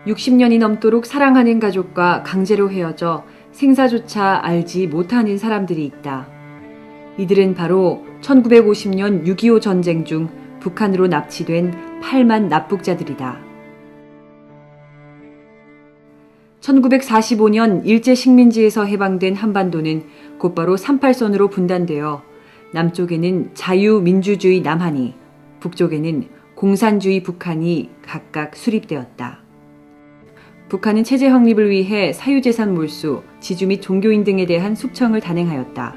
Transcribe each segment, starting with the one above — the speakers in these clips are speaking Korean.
(60년이) 넘도록 사랑하는 가족과 강제로 헤어져 생사조차 알지 못하는 사람들이 있다. 이들은 바로 1950년 6.25 전쟁 중 북한으로 납치된 8만 납북자들이다. 1945년 일제식민지에서 해방된 한반도는 곧바로 38선으로 분단되어 남쪽에는 자유민주주의 남한이, 북쪽에는 공산주의 북한이 각각 수립되었다. 북한은 체제 확립을 위해 사유재산 몰수, 지주 및 종교인 등에 대한 숙청을 단행하였다.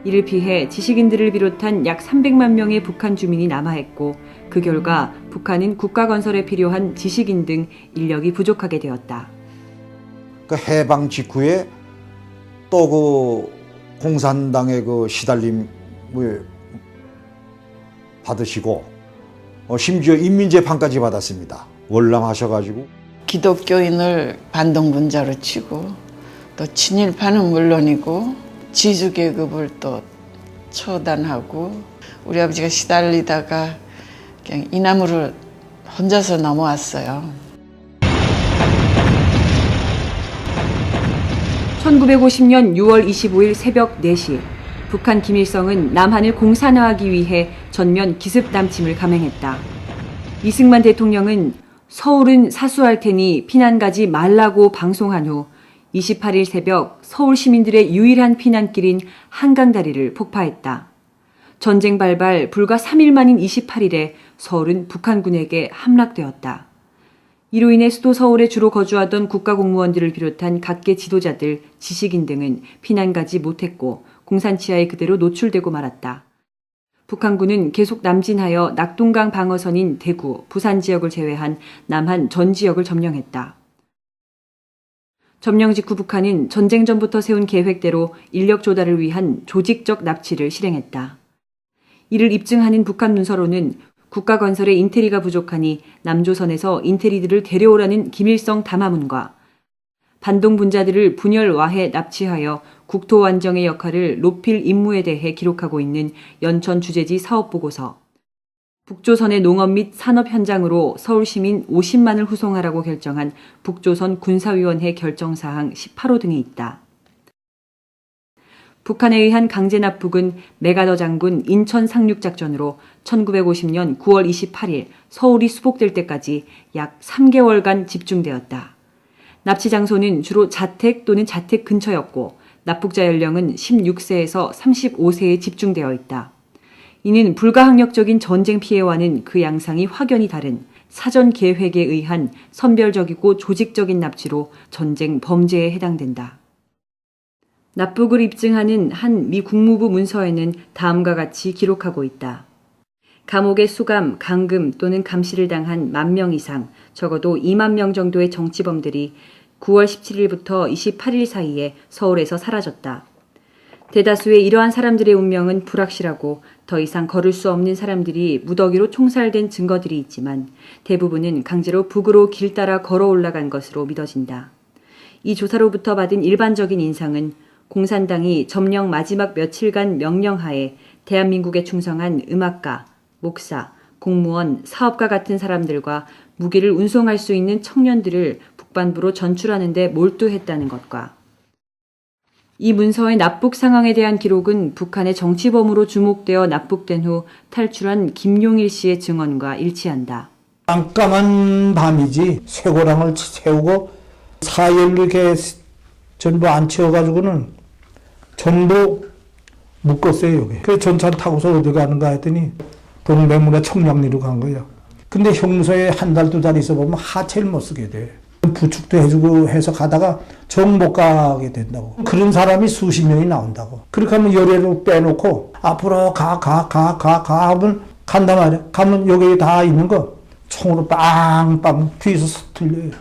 이를 피해 지식인들을 비롯한 약 300만 명의 북한 주민이 남하했고, 그 결과 북한은 국가 건설에 필요한 지식인 등 인력이 부족하게 되었다. 그 해방 직후에 또 그 공산당의 그 시달림을 받으시고 심지어 인민재판까지 받았습니다. 월남하셔가지고. 기독교인을 반동분자로 치고 또 친일파는 물론이고 지주계급을 또 처단하고 우리 아버지가 시달리다가 그냥 이 나무를 혼자서 넘어왔어요. 1950년 6월 25일 새벽 4시 북한 김일성은 남한을 공산화하기 위해 전면 기습 남침을 감행했다. 이승만 대통령은 서울은 사수할 테니 피난 가지 말라고 방송한 후 28일 새벽 서울 시민들의 유일한 피난길인 한강다리를 폭파했다. 전쟁 발발 불과 3일 만인 28일에 서울은 북한군에게 함락되었다. 이로 인해 수도 서울에 주로 거주하던 국가공무원들을 비롯한 각계 지도자들, 지식인 등은 피난 가지 못했고 공산치하에 그대로 노출되고 말았다. 북한군은 계속 남진하여 낙동강 방어선인 대구, 부산 지역을 제외한 남한 전 지역을 점령했다. 점령 직후 북한은 전쟁 전부터 세운 계획대로 인력 조달을 위한 조직적 납치를 실행했다. 이를 입증하는 북한 문서로는 국가 건설에 인테리가 부족하니 남조선에서 인테리들을 데려오라는 김일성 담화문과 반동 분자들을 분열 와해 납치하여 국토 완정의 역할을 높일 임무에 대해 기록하고 있는 연천 주재지 사업보고서, 북조선의 농업 및 산업 현장으로 서울 시민 50만을 후송하라고 결정한 북조선 군사위원회 결정사항 18호 등이 있다. 북한에 의한 강제 납북은 메가더 장군 인천 상륙작전으로 1950년 9월 28일 서울이 수복될 때까지 약 3개월간 집중되었다. 납치 장소는 주로 자택 또는 자택 근처였고 납북자 연령은 16세에서 35세에 집중되어 있다. 이는 불가항력적인 전쟁 피해와는 그 양상이 확연히 다른 사전 계획에 의한 선별적이고 조직적인 납치로 전쟁 범죄에 해당된다. 납북을 입증하는 한 미 국무부 문서에는 다음과 같이 기록하고 있다. 감옥에 수감, 감금 또는 감시를 당한 10,000명 이상, 적어도 2만 명 정도의 정치범들이 9월 17일부터 28일 사이에 서울에서 사라졌다. 대다수의 이러한 사람들의 운명은 불확실하고 더 이상 걸을 수 없는 사람들이 무더기로 총살된 증거들이 있지만 대부분은 강제로 북으로 길 따라 걸어 올라간 것으로 믿어진다. 이 조사로부터 받은 일반적인 인상은 공산당이 점령 마지막 며칠간 명령하에 대한민국에 충성한 음악가, 목사, 공무원, 사업가 같은 사람들과 무기를 운송할 수 있는 청년들을 북반부로 전출하는 데 몰두했다는 것과 이 문서의 납북 상황에 대한 기록은 북한의 정치범으로 주목되어 납북된 후 탈출한 김용일 씨의 증언과 일치한다. 깜깜한 밤이지 쇠고랑을 세우고 사열 이렇게 전부 안 채워가지고는 전부 묶었어요, 여기. 그래서 전차를 타고서 어디 가는가 했더니 동대문에 청량리로 간 거예요. 근데 형무소에 한 달, 2달 있어보면 하체를 못 쓰게 돼. 부축도 해주고 해서 가다가 정 못 가게 된다고. 그런 사람이 수십 명이 나온다고. 그렇게 하면 열애로 빼놓고 앞으로 가 하면 간단 말이야. 가면 여기 다 있는 거 총으로 빵빵 뒤에서 틀려요.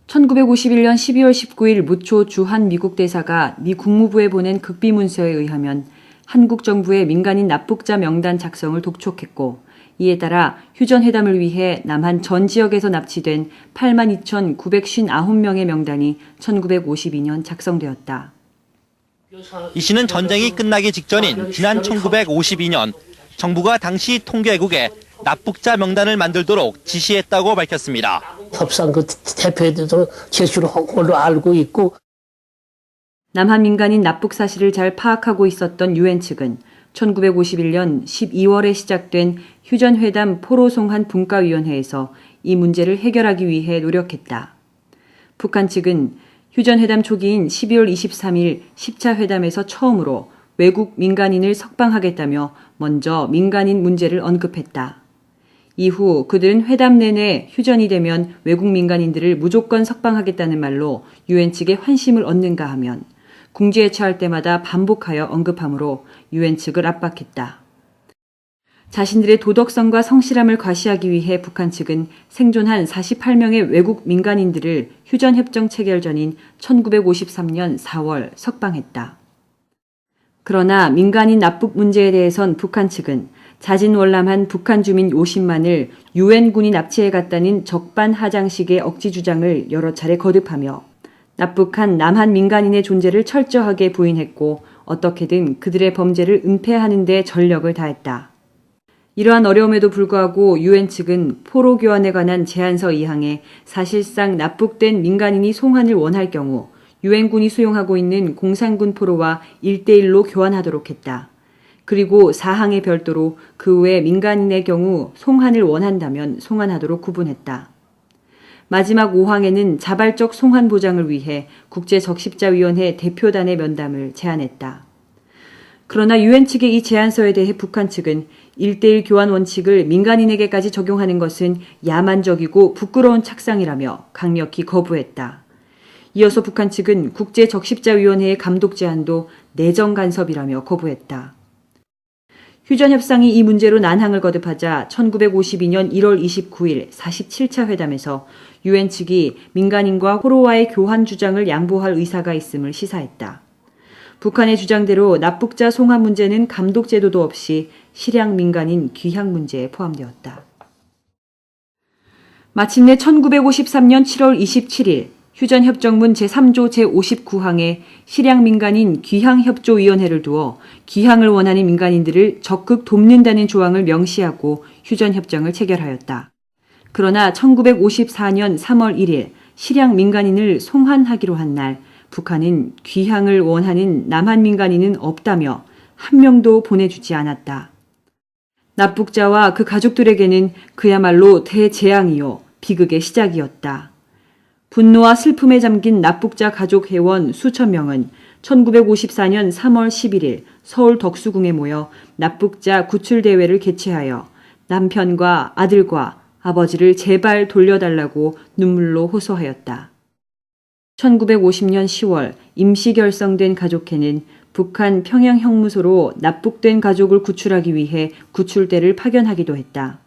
1951년 12월 19일 무초 주한 미국 대사가 미 국무부에 보낸 극비문서에 의하면 한국 정부의 민간인 납북자 명단 작성을 독촉했고 이에 따라 휴전회담을 위해 남한 전 지역에서 납치된 82,959명의 명단이 1952년 작성되었다. 이 씨는 전쟁이 끝나기 직전인 지난 1952년 정부가 당시 통계국에 납북자 명단을 만들도록 지시했다고 밝혔습니다. 협상 그 대표에도 제시를 한 걸로 알고 있고. 남한 민간인 납북 사실을 잘 파악하고 있었던 유엔 측은 1951년 12월에 시작된 휴전회담 포로송환 분과위원회에서 이 문제를 해결하기 위해 노력했다. 북한 측은 휴전회담 초기인 12월 23일 10차 회담에서 처음으로 외국 민간인을 석방하겠다며 먼저 민간인 문제를 언급했다. 이후 그들은 회담 내내 휴전이 되면 외국 민간인들을 무조건 석방하겠다는 말로 유엔 측의 환심을 얻는가 하면 궁지에 처할 때마다 반복하여 언급하므로 유엔 측을 압박했다. 자신들의 도덕성과 성실함을 과시하기 위해 북한 측은 생존한 48명의 외국 민간인들을 휴전협정 체결 전인 1953년 4월 석방했다. 그러나 민간인 납북 문제에 대해선 북한 측은 자진월남한 북한 주민 50만을 유엔군이 납치해갔다는 적반하장식의 억지 주장을 여러 차례 거듭하며 납북한 남한 민간인의 존재를 철저하게 부인했고 어떻게든 그들의 범죄를 은폐하는 데 전력을 다했다. 이러한 어려움에도 불구하고 유엔 측은 포로 교환에 관한 제안서 2항에 사실상 납북된 민간인이 송환을 원할 경우 유엔군이 수용하고 있는 공산군 포로와 1대1로 교환하도록 했다. 그리고 4항에 별도로 그 외 민간인의 경우 송환을 원한다면 송환하도록 구분했다. 마지막 5항에는 자발적 송환 보장을 위해 국제적십자위원회 대표단의 면담을 제안했다. 그러나 유엔 측의 이 제안서에 대해 북한 측은 1대1 교환 원칙을 민간인에게까지 적용하는 것은 야만적이고 부끄러운 착상이라며 강력히 거부했다. 이어서 북한 측은 국제적십자위원회의 감독 제안도 내정 간섭이라며 거부했다. 휴전협상이 이 문제로 난항을 거듭하자 1952년 1월 29일 47차 회담에서 유엔 측이 민간인과 포로와의 교환 주장을 양보할 의사가 있음을 시사했다. 북한의 주장대로 납북자 송환 문제는 감독 제도도 없이 실향 민간인 귀향 문제에 포함되었다. 마침내 1953년 7월 27일 휴전협정문 제3조 제59항에 실향 민간인 귀향협조위원회를 두어 귀향을 원하는 민간인들을 적극 돕는다는 조항을 명시하고 휴전협정을 체결하였다. 그러나 1954년 3월 1일 실향 민간인을 송환하기로 한 날 북한은 귀향을 원하는 남한 민간인은 없다며 한 명도 보내주지 않았다. 납북자와 그 가족들에게는 그야말로 대재앙이요 비극의 시작이었다. 분노와 슬픔에 잠긴 납북자 가족 회원 수천 명은 1954년 3월 11일 서울 덕수궁에 모여 납북자 구출대회를 개최하여 남편과 아들과 아버지를 제발 돌려달라고 눈물로 호소하였다. 1950년 10월 임시 결성된 가족회는 북한 평양 형무소로 납북된 가족을 구출하기 위해 구출대를 파견하기도 했다.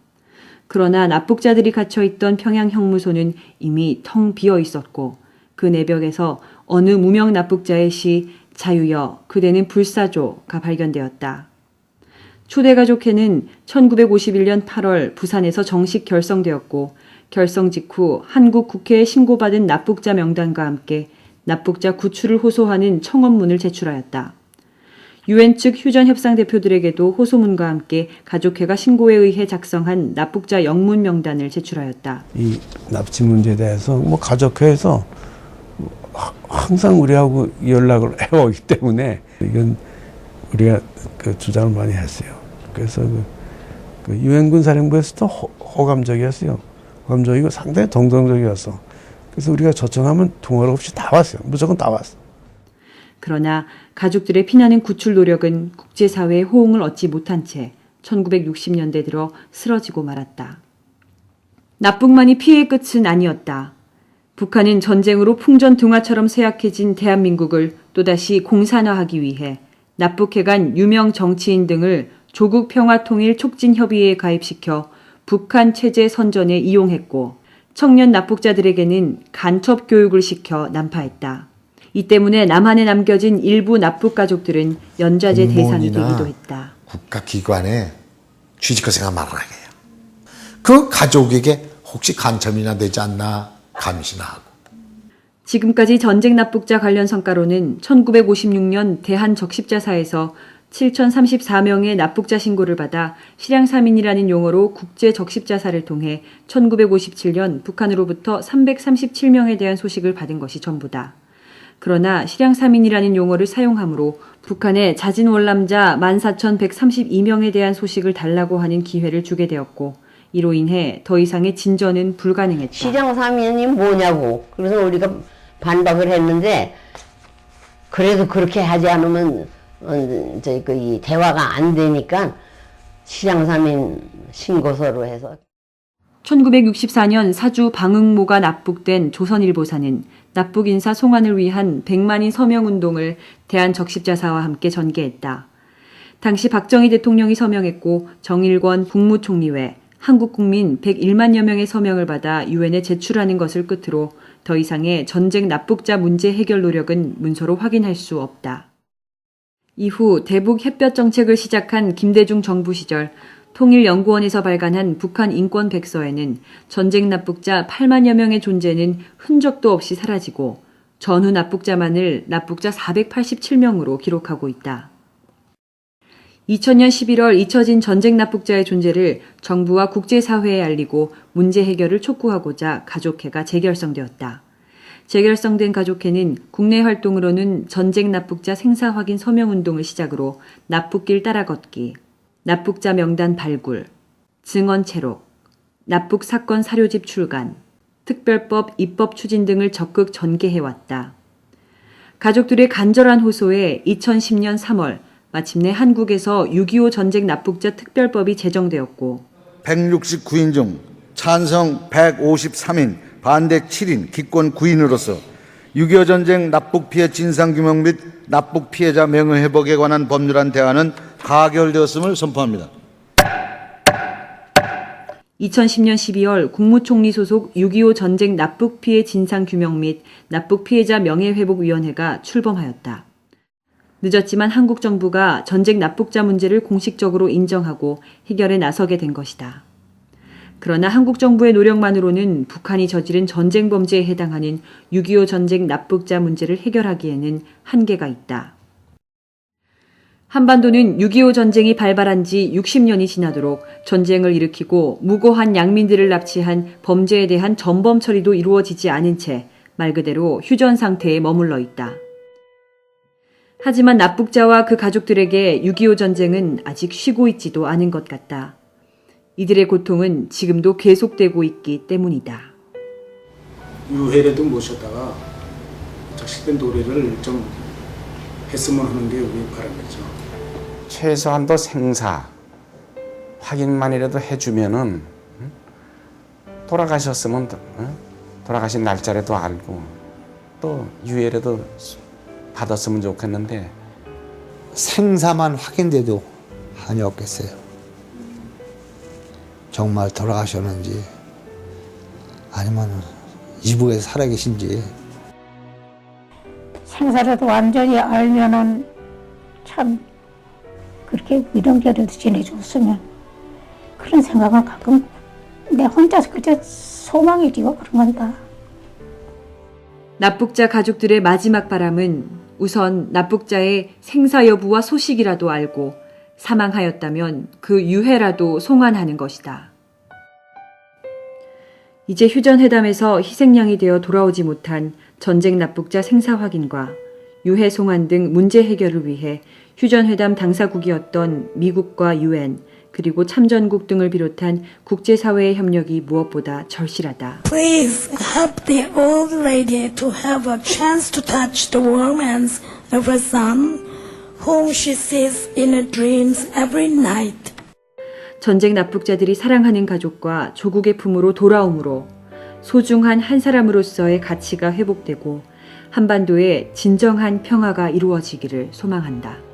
그러나 납북자들이 갇혀있던 평양 형무소는 이미 텅 비어 있었고 그 내벽에서 어느 무명 납북자의 시 자유여 그대는 불사조가 발견되었다. 초대가족회는 1951년 8월 부산에서 정식 결성되었고 결성 직후 한국 국회에 신고받은 납북자 명단과 함께 납북자 구출을 호소하는 청원문을 제출하였다. 유엔 측 휴전협상 대표들에게도 호소문과 함께 가족회가 신고에 의해 작성한 납북자 영문 명단을 제출하였다. 이 납치 문제에 대해서 가족회에서 항상 우리하고 연락을 해오기 때문에 이건 우리가 주장을 많이 했어요. 그래서 유엔군 사령부에서도 호감적이었어요. 호감적이고 상당히 동정적이었어. 그래서 우리가 초청하면 두말 없이 다 왔어요. 무조건 다 왔어. 그러나 가족들의 피나는 구출 노력은 국제사회의 호응을 얻지 못한 채 1960년대 들어 쓰러지고 말았다. 납북만이 피해의 끝은 아니었다. 북한은 전쟁으로 풍전등화처럼 쇠약해진 대한민국을 또다시 공산화하기 위해 납북해간 유명 정치인 등을 조국평화통일촉진협의회에 가입시켜 북한 체제 선전에 이용했고 청년 납북자들에게는 간첩 교육을 시켜 난파했다. 이 때문에 남한에 남겨진 일부 납북 가족들은 연좌제 대상이 되기도 했다. 국가기관에 취직할 생각 말아야 해요. 그 가족에게 혹시 간첩이나 되지 않나 감시나 하고. 지금까지 전쟁 납북자 관련 성과로는 1956년 대한적십자사에서 7,034명의 납북자 신고를 받아 실향사민이라는 용어로 국제 적십자사를 통해 1957년 북한으로부터 337명에 대한 소식을 받은 것이 전부다. 그러나 실향사민이라는 용어를 사용함으로 북한의 자진월남자 14,132명에 대한 소식을 달라고 하는 기회를 주게 되었고, 이로 인해 더 이상의 진전은 불가능했다. 실향사민이 뭐냐고. 그래서 우리가 반박을 했는데, 그래도 그렇게 하지 않으면 이 대화가 안 되니까 실향사민 신고서로 해서. 1964년 사주 방응모가 납북된 조선일보사는 납북 인사 송환을 위한 100만인 서명운동을 대한적십자사와 함께 전개했다. 당시 박정희 대통령이 서명했고 정일권 국무총리 외 한국 국민 101만여 명의 서명을 받아 유엔에 제출하는 것을 끝으로 더 이상의 전쟁 납북자 문제 해결 노력은 문서로 확인할 수 없다. 이후 대북 햇볕 정책을 시작한 김대중 정부 시절 통일연구원에서 발간한 북한 인권 백서에는 전쟁 납북자 8만여 명의 존재는 흔적도 없이 사라지고 전후 납북자만을 납북자 487명으로 기록하고 있다. 2000년 11월 잊혀진 전쟁 납북자의 존재를 정부와 국제사회에 알리고 문제 해결을 촉구하고자 가족회가 재결성되었다. 재결성된 가족회는 국내 활동으로는 전쟁 납북자 생사 확인 서명운동을 시작으로 납북길 따라 걷기, 납북자 명단 발굴, 증언 채록, 납북 사건 사료집 출간, 특별법 입법 추진 등을 적극 전개해왔다. 가족들의 간절한 호소에 2010년 3월 마침내 한국에서 6.25 전쟁 납북자 특별법이 제정되었고 169인 중 찬성 153인, 반대 7인, 기권 9인으로서 6.25 전쟁 납북 피해 진상규명 및 납북 피해자 명예회복에 관한 법률안 대안은 가결되었음을 선포합니다. 2010년 12월 국무총리 소속 6.25 전쟁 납북 피해 진상규명 및 납북 피해자 명예회복위원회가 출범하였다. 늦었지만 한국 정부가 전쟁 납북자 문제를 공식적으로 인정하고 해결에 나서게 된 것이다. 그러나 한국 정부의 노력만으로는 북한이 저지른 전쟁 범죄에 해당하는 6.25 전쟁 납북자 문제를 해결하기에는 한계가 있다. 한반도는 6.25 전쟁이 발발한 지 60년이 지나도록 전쟁을 일으키고 무고한 양민들을 납치한 범죄에 대한 전범 처리도 이루어지지 않은 채 말 그대로 휴전 상태에 머물러 있다. 하지만 납북자와 그 가족들에게 6.25 전쟁은 아직 쉬고 있지도 않은 것 같다. 이들의 고통은 지금도 계속되고 있기 때문이다. 유해라도 모셨다가 적시된 노래를 좀 했으면 하는 게 우리 바람이죠. 최소한도 생사 확인만이라도 해주면은 돌아가셨으면 돌아가신 날짜라도 알고 또 유해라도 받았으면 좋겠는데 생사만 확인돼도 한이 없겠어요. 정말 돌아가셨는지 아니면 이북에서 살아계신지. 생사라도 완전히 알면은 참 그렇게 위동적으로 지내줬으면 그런 생각은 가끔 내 혼자서 그저 소망이 지고 그런 건다. 납북자 가족들의 마지막 바람은 우선 납북자의 생사 여부와 소식이라도 알고 사망하였다면 그 유해라도 송환하는 것이다. 이제 휴전회담에서 희생양이 되어 돌아오지 못한 전쟁 납북자 생사 확인과 유해 송환 등 문제 해결을 위해 휴전회담 당사국이었던 미국과 유엔 그리고 참전국 등을 비롯한 국제사회의 협력이 무엇보다 절실하다. Please help the old lady to have a chance to touch the warm hands of her son, whom she sees in her dreams every night. 전쟁 납북자들이 사랑하는 가족과 조국의 품으로 돌아옴으로 소중한 한 사람으로서의 가치가 회복되고 한반도에 진정한 평화가 이루어지기를 소망한다.